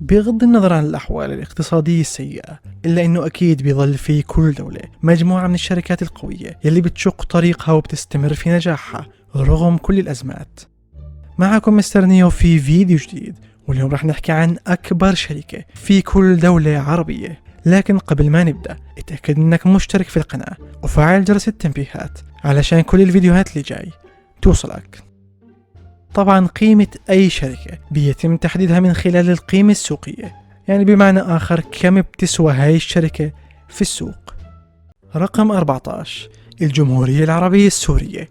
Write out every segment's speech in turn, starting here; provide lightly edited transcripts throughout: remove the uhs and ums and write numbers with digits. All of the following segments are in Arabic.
بغض النظر عن الأحوال الاقتصادية السيئة، إلا أنه أكيد بيظل في كل دولة مجموعة من الشركات القوية يلي بتشق طريقها وبتستمر في نجاحها رغم كل الأزمات. معكم مستر نيو في فيديو جديد، واليوم رح نحكي عن أكبر شركة في كل دولة عربية. لكن قبل ما نبدأ اتأكد أنك مشترك في القناة وفعل جرس التنبيهات علشان كل الفيديوهات اللي جاي توصلك. طبعا قيمة أي شركة بيتم تحديدها من خلال القيمة السوقية، يعني بمعنى آخر كم بتسوى هاي الشركة في السوق. رقم 14، الجمهورية العربية السورية.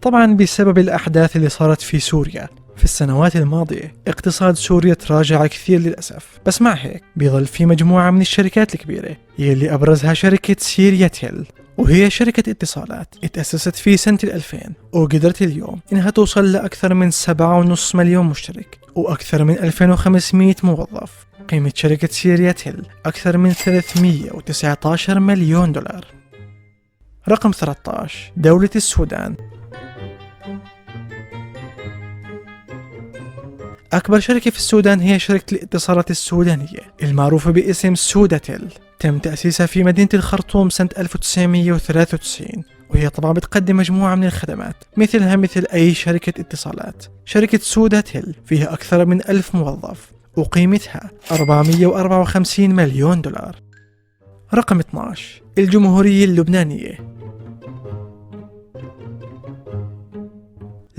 طبعا بسبب الأحداث اللي صارت في سوريا في السنوات الماضية اقتصاد سوريا تراجع كثير للأسف، بس مع هيك بيظل في مجموعة من الشركات الكبيرة يلي أبرزها شركة سيرياتيل، وهي شركة اتصالات اتأسست في سنة 2000 وقدرت اليوم إنها توصل لأكثر من 7.5 مليون مشترك وأكثر من 2500 موظف. قيمة شركة سيرياتيل أكثر من 319 مليون دولار. رقم 13، دولة السودان. أكبر شركة في السودان هي شركة الاتصالات السودانية المعروفة باسم سوداتيل. تم تأسيسها في مدينة الخرطوم سنة 1993، وهي طبعا بتقدم مجموعة من الخدمات مثل أي شركة اتصالات. شركة سوداتيل فيها أكثر من 1000 موظف وقيمتها 454 مليون دولار. رقم 12، الجمهورية اللبنانية.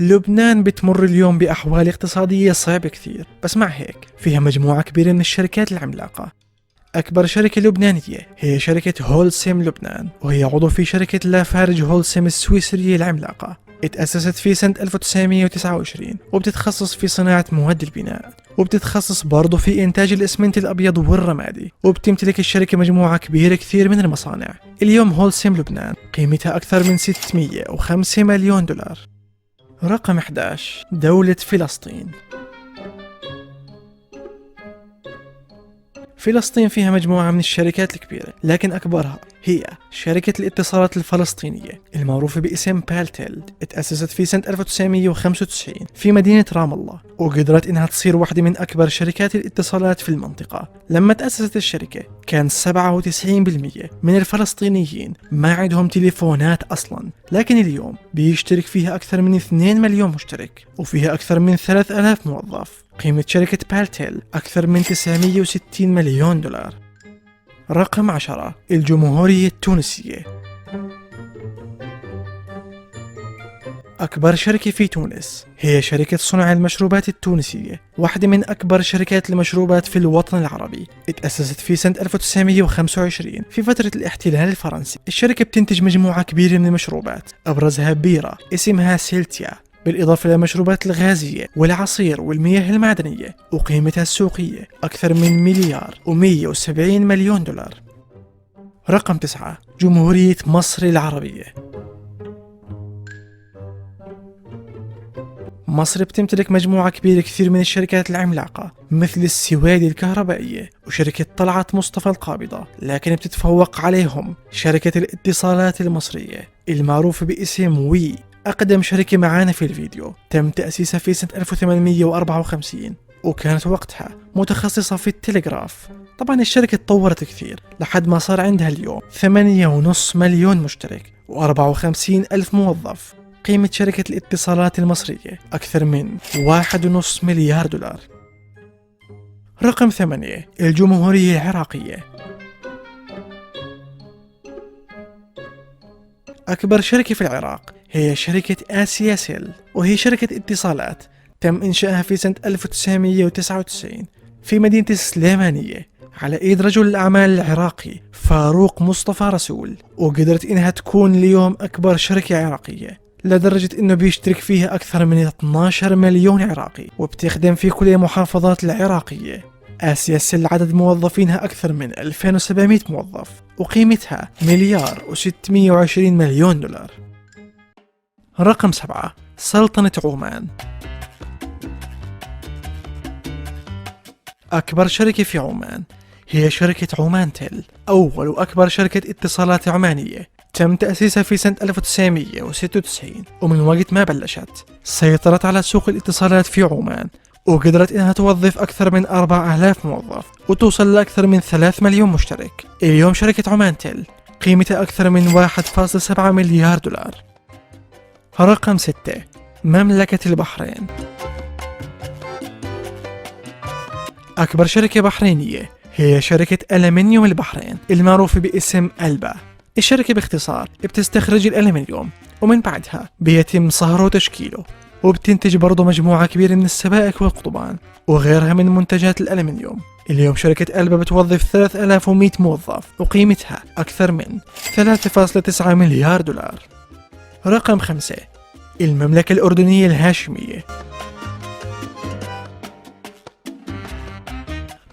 لبنان بتمر اليوم بأحوال اقتصادية صعبة كثير، بس مع هيك فيها مجموعة كبيرة من الشركات العملاقة. أكبر شركة لبنانية هي شركة هولسيم لبنان، وهي عضو في شركة لافارج هولسيم السويسرية العملاقة. اتأسست في سنة 1929 وبتتخصص في صناعة مواد البناء، وبتتخصص برضو في إنتاج الإسمنت الأبيض والرمادي، وبتمتلك الشركة مجموعة كبيرة كثير من المصانع. اليوم هولسيم لبنان قيمتها أكثر من 605 مليون دولار. رقم 11، دولة فلسطين. فلسطين فيها مجموعة من الشركات الكبيرة، لكن أكبرها هي شركة الاتصالات الفلسطينية المعروفة باسم بالتيل. اتأسست في سنة 1995 في مدينة رام الله، وقدرت إنها تصير واحدة من أكبر شركات الاتصالات في المنطقة. لما تأسست الشركة كان 97% من الفلسطينيين ما عندهم تليفونات أصلا، لكن اليوم بيشترك فيها أكثر من 2 مليون مشترك وفيها أكثر من 3000 موظف. قيمة شركة بالتيل أكثر من 960 مليون دولار. رقم 10، الجمهورية التونسية. أكبر شركة في تونس هي شركة صنع المشروبات التونسية، واحدة من أكبر شركات المشروبات في الوطن العربي. اتأسست في سنة 1925 في فترة الاحتلال الفرنسي. الشركة بتنتج مجموعة كبيرة من المشروبات، أبرزها بيرة اسمها سيلتيا، بالإضافة إلى المشروبات الغازية والعصير والمياه المعدنية، وقيمتها السوقية أكثر من 1,170 مليون دولار. رقم 9، جمهورية مصر العربية. مصر بتمتلك مجموعة كبيرة كثير من الشركات العملاقة مثل السوادي الكهربائية وشركة طلعت مصطفى القابضة، لكن بتتفوق عليهم شركة الاتصالات المصرية المعروفة باسم وي. أقدم شركة معانا في الفيديو تم تأسيسها في سنة 1854، وكانت وقتها متخصصة في التلغراف. طبعا الشركة تطورت كثير لحد ما صار عندها اليوم 8.5 مليون مشترك و54 ألف موظف. قيمة شركة الاتصالات المصرية أكثر من 1.5 مليار دولار. رقم 8، الجمهورية العراقية. أكبر شركة في العراق هي شركة آسيا سيل، وهي شركة اتصالات تم إنشائها في سنة 1999 في مدينة السليمانية على إيد رجل الأعمال العراقي فاروق مصطفى رسول، وقدرت إنها تكون اليوم أكبر شركة عراقية لدرجة إنه بيشترك فيها أكثر من 12 مليون عراقي، وبتخدم في كل المحافظات العراقية. آسيا سيل عدد موظفينها أكثر من 2700 موظف، وقيمتها 1,620 مليون دولار. رقم 7، سلطنة عمان. أكبر شركة في عمان هي شركة عمان تيل، أول وأكبر شركة اتصالات عمانية. تم تأسيسها في سنة 1996، ومن وقت ما بلشت سيطرت على سوق الاتصالات في عمان، وقدرت إنها توظف أكثر من 4000 موظف وتوصل لأكثر من 3 مليون مشترك. اليوم شركة عمان تل قيمتها أكثر من 1.7 مليار دولار. رقم 6. مملكة البحرين. أكبر شركة بحرينية هي شركة ألمنيوم البحرين المعروفة باسم ألبا. الشركة باختصار بتستخرج الألمنيوم ومن بعدها بيتم صهره وتشكيله، وبتنتج برضو مجموعة كبيرة من السبائك والقضبان وغيرها من منتجات الألمنيوم. اليوم شركة ألبا بتوظف 3100 موظف وقيمتها أكثر من 3.9 مليار دولار. رقم 5. المملكة الأردنية الهاشمية.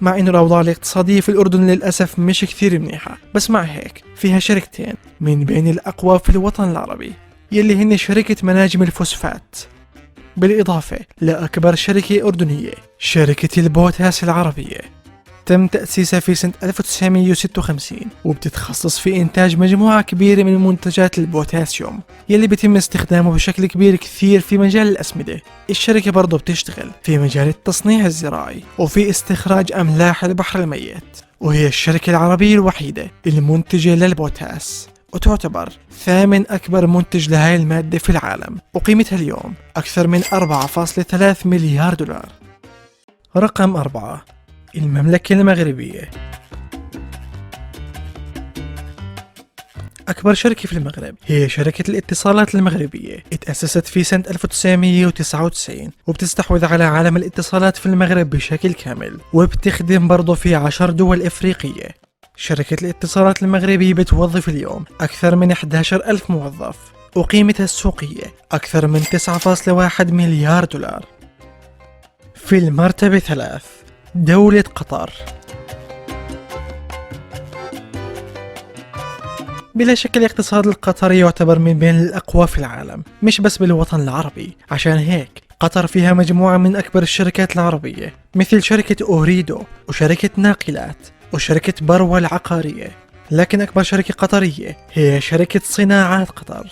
مع إنه الأوضاع الاقتصادية في الأردن للأسف مش كثير منيحة، بس مع هيك فيها شركتين من بين الأقوى في الوطن العربي يلي هن شركة مناجم الفوسفات، بالإضافة لأكبر شركة أردنية شركة البوتاس العربية. تم تأسيسها في سنة 1956 وبتتخصص في إنتاج مجموعة كبيرة من منتجات البوتاسيوم يلي بيتم استخدامه بشكل كبير كثير في مجال الأسمدة. الشركة برضو بتشتغل في مجال التصنيع الزراعي وفي استخراج أملاح البحر الميت، وهي الشركة العربية الوحيدة المنتجة للبوتاس، وتعتبر ثامن أكبر منتج لهاي المادة في العالم، وقيمتها اليوم أكثر من 4.3 مليار دولار. رقم 4. المملكة المغربية. أكبر شركة في المغرب هي شركة الاتصالات المغربية. اتأسست في سنة 1999 وبتستحوذ على عالم الاتصالات في المغرب بشكل كامل، وبتخدم برضو في 10 دول إفريقية. شركة الاتصالات المغربية بتوظف اليوم أكثر من 11,000 موظف، وقيمتها السوقية أكثر من 9.1 مليار دولار. في المرتبة 3. دولة قطر. بلا شك الاقتصاد القطري يعتبر من بين الأقوى في العالم، مش بس بالوطن العربي. عشان هيك قطر فيها مجموعة من أكبر الشركات العربية مثل شركة أوريدو وشركة ناقلات وشركة بروة العقارية. لكن أكبر شركة قطرية هي شركة صناعات قطر.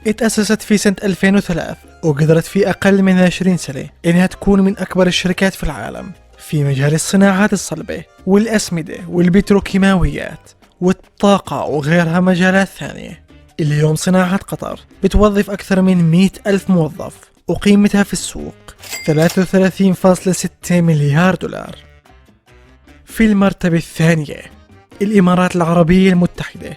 اتأسست في سنة 2003 وقدرت في أقل من 20 سنة إنها تكون من أكبر الشركات في العالم في مجال الصناعات الصلبة والأسمدة والبتروكيماويات والطاقة وغيرها مجالات ثانية. اليوم صناعات قطر بتوظف أكثر من 100,000 موظف، وقيمتها في السوق 33.6 مليار دولار. في المرتبة الثانية الإمارات العربية المتحدة.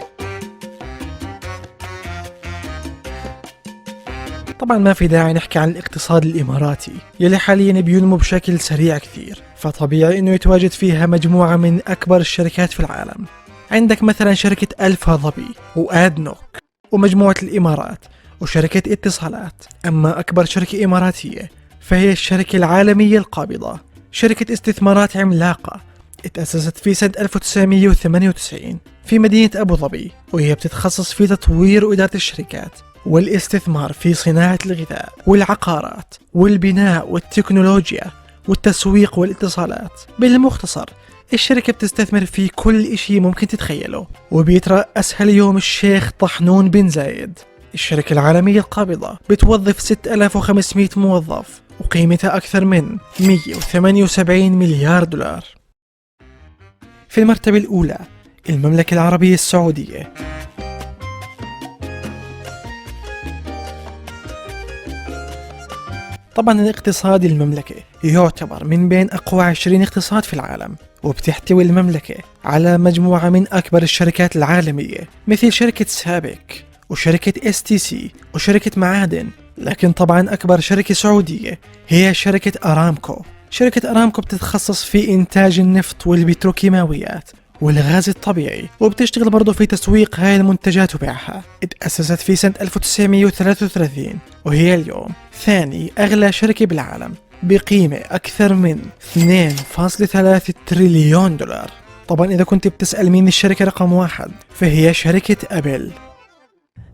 طبعا ما في داعي نحكي عن الاقتصاد الإماراتي يلي حاليا بينمو بشكل سريع كثير، فطبيعي انه يتواجد فيها مجموعة من أكبر الشركات في العالم. عندك مثلا شركة ألفا ظبي وآدنوك ومجموعة الإمارات وشركة اتصالات. أما أكبر شركة إماراتية فهي الشركة العالمية القابضة، شركة استثمارات عملاقة اتأسست في سنة 1998 في مدينة أبو ظبي، وهي بتتخصص في تطوير وإدارة الشركات والاستثمار في صناعة الغذاء والعقارات والبناء والتكنولوجيا والتسويق والاتصالات. بالمختصر الشركة بتستثمر في كل إشي ممكن تتخيله، وبيترأسها اليوم الشيخ طحنون بن زايد. الشركة العالمية القابضة بتوظف 6500 موظف، وقيمتها أكثر من 178 مليار دولار. في المرتبة الأولى المملكة العربية السعودية. طبعا الاقتصاد المملكة يعتبر من بين أقوى 20 اقتصاد في العالم، وبتحتوي المملكة على مجموعة من أكبر الشركات العالمية مثل شركة سابك وشركة STC وشركة معادن. لكن طبعا أكبر شركة سعودية هي شركة أرامكو. شركة أرامكو بتتخصص في إنتاج النفط والبتروكيماويات والغاز الطبيعي، وبتشتغل برضو في تسويق هاي المنتجات وبيعها. اتأسست في سنة 1933 وهي اليوم ثاني أغلى شركة بالعالم بقيمة أكثر من 2.3 تريليون دولار. طبعا إذا كنت بتسأل مين الشركة رقم 1 فهي شركة أبل.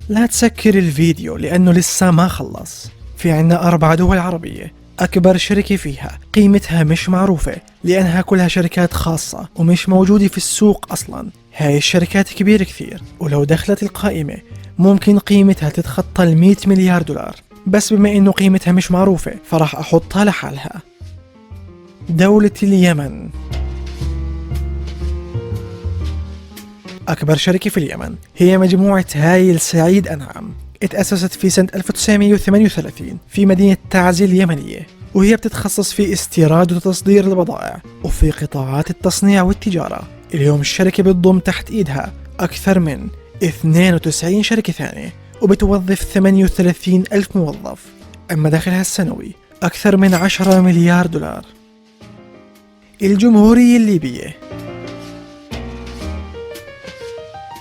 لا تسكر الفيديو لأنه لسه ما خلص. في عنا 4 دول عربية أكبر شركة فيها قيمتها مش معروفة لأنها كلها شركات خاصة ومش موجودة في السوق أصلا، هاي الشركات كبيرة كثير، ولو دخلت القائمة ممكن قيمتها تتخطى 100 مليار دولار، بس بما إنه قيمتها مش معروفة فراح أحطها لحالها. دولة اليمن. أكبر شركة في اليمن هي مجموعة هايل سعيد أنعام، اتأسست في سنة 1938 في مدينة تعز اليمنية، وهي بتتخصص في استيراد وتصدير البضائع وفي قطاعات التصنيع والتجارة. اليوم الشركة بتضم تحت إيدها أكثر من 92 شركة ثانية، وبتوظف 38 ألف موظف. أما دخلها السنوي أكثر من 10 مليار دولار. الجمهورية الليبية.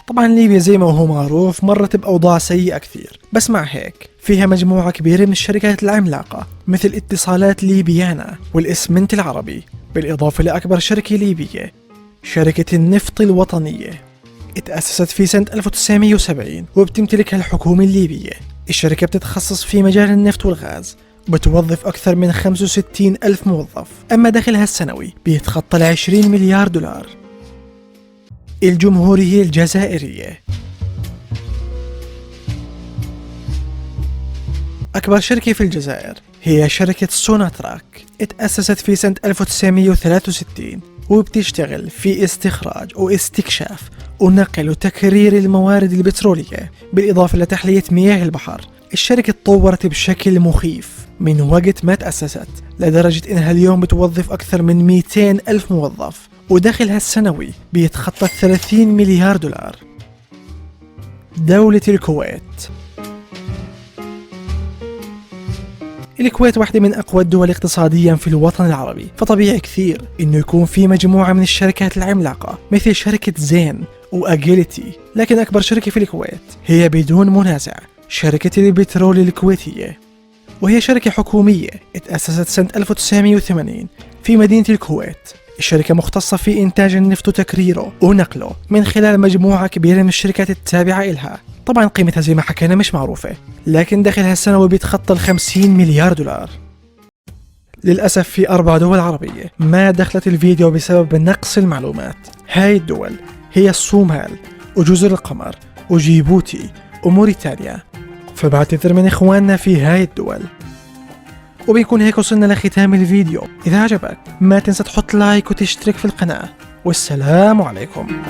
طبعا ليبيا زي ما هو معروف مرت بأوضاع سيئة كثير، بس مع هيك فيها مجموعة كبيرة من الشركات العملاقة مثل اتصالات ليبيانا والإسمنت العربي، بالإضافة لأكبر شركة ليبية شركة النفط الوطنية، اتأسست في سنة 1970 وبتمتلكها الحكومة الليبية. الشركة بتتخصص في مجال النفط والغاز، بتوظف أكثر من 65 ألف موظف. أما دخلها السنوي بيتخطى 20 مليار دولار. الجمهورية الجزائرية. أكبر شركة في الجزائر هي شركة سوناتراك، اتأسست في سنة 1963 وبتشتغل في استخراج واستكشاف ونقل وتكرير الموارد البترولية بالإضافة لتحلية مياه البحر. الشركة تطورت بشكل مخيف من وقت ما تأسست، لدرجة إنها اليوم بتوظف أكثر من 200 ألف موظف، ودخلها السنوي بيتخطى 30 مليار دولار. دولة الكويت. الكويت واحدة من أقوى الدول اقتصاديا في الوطن العربي، فطبيعي كثير إنه يكون في مجموعة من الشركات العملاقة مثل شركة زين وأجيلتي، لكن أكبر شركة في الكويت هي بدون منازع شركة البترول الكويتية، وهي شركة حكومية اتأسست سنة 1980 في مدينة الكويت. الشركة مختصة في إنتاج النفط وتكريره ونقله من خلال مجموعة كبيرة من الشركات التابعة إلها. طبعا قيمتها زي ما حكينا مش معروفة، لكن دخلها السنوي بيتخطى 50 مليار دولار. للأسف في 4 دول عربية ما دخلت الفيديو بسبب نقص المعلومات. هاي الدول هي الصومال وجزر القمر وجيبوتي وموريتانيا، فبعتذر من إخواننا في هاي الدول. وبيكون هيك وصلنا لختام الفيديو. إذا عجبك ما تنسى تحط لايك وتشترك في القناة، والسلام عليكم.